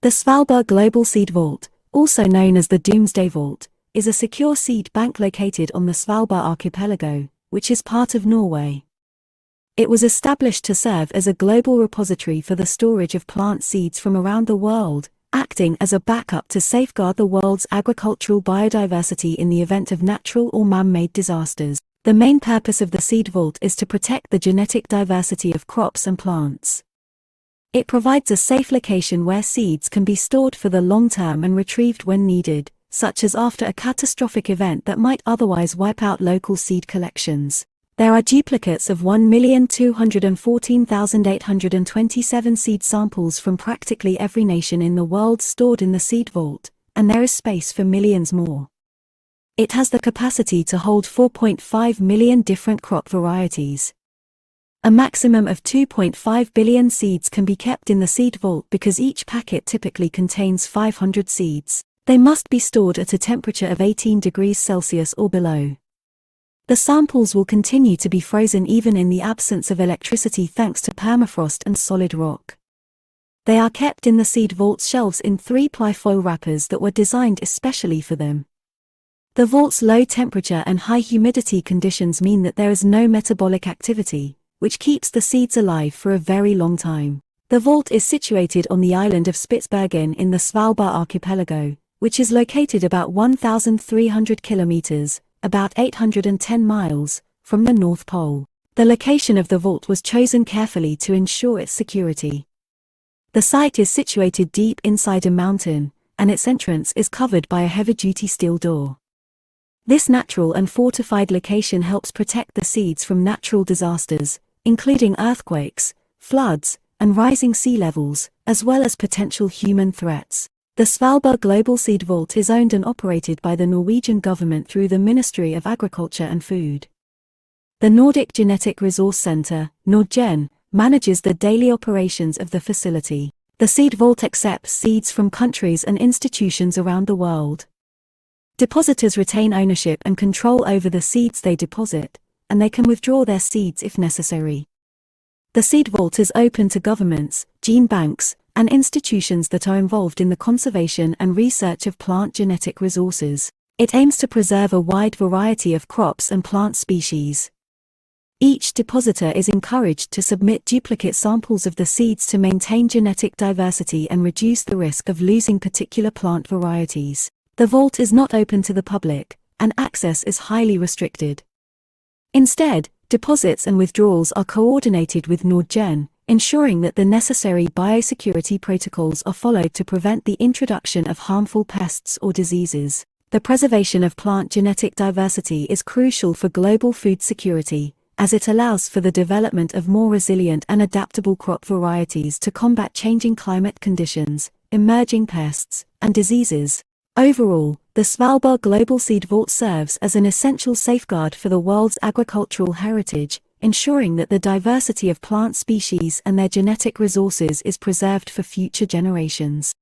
The Svalbard Global Seed Vault, also known as the Doomsday Vault, is a secure seed bank located on the Svalbard archipelago, which is part of Norway. It was established to serve as a global repository for the storage of plant seeds from around the world, acting as a backup to safeguard the world's agricultural biodiversity in the event of natural or man-made disasters. The main purpose of the seed vault is to protect the genetic diversity of crops and plants. It provides a safe location where seeds can be stored for the long term and retrieved when needed, such as after a catastrophic event that might otherwise wipe out local seed collections. There are duplicates of 1,214,827 seed samples from practically every nation in the world stored in the seed vault, and there is space for millions more. It has the capacity to hold 4.5 million different crop varieties. A maximum of 2.5 billion seeds can be kept in the seed vault because each packet typically contains 500 seeds. They must be stored at a temperature of 18 degrees Celsius or below. The samples will continue to be frozen even in the absence of electricity thanks to permafrost and solid rock. They are kept in the seed vault's shelves in 3-ply foil wrappers that were designed especially for them. The vault's low temperature and high humidity conditions mean that there is no metabolic activity, which keeps the seeds alive for a very long time. The vault is situated on the island of Spitsbergen in the Svalbard archipelago, which is located about 1,300 kilometers, about 810 miles, from the North Pole. The location of the vault was chosen carefully to ensure its security. The site is situated deep inside a mountain, and its entrance is covered by a heavy-duty steel door. This natural and fortified location helps protect the seeds from natural disasters, including earthquakes, floods, and rising sea levels, as well as potential human threats. The Svalbard Global Seed Vault is owned and operated by the Norwegian government through the Ministry of Agriculture and Food. The Nordic Genetic Resource Centre, Norwegian, manages the daily operations of the facility. The seed vault accepts seeds from countries and institutions around the world. Depositors retain ownership and control over the seeds they deposit, and they can withdraw their seeds if necessary. The seed vault is open to governments, gene banks, and institutions that are involved in the conservation and research of plant genetic resources. It aims to preserve a wide variety of crops and plant species. Each depositor is encouraged to submit duplicate samples of the seeds to maintain genetic diversity and reduce the risk of losing particular plant varieties. The vault is not open to the public, and access is highly restricted. Instead, deposits and withdrawals are coordinated with Norwegian, ensuring that the necessary biosecurity protocols are followed to prevent the introduction of harmful pests or diseases. The preservation of plant genetic diversity is crucial for global food security, as it allows for the development of more resilient and adaptable crop varieties to combat changing climate conditions, emerging pests, and diseases. Overall, the Svalbard Global Seed Vault serves as an essential safeguard for the world's agricultural heritage, ensuring that the diversity of plant species and their genetic resources is preserved for future generations.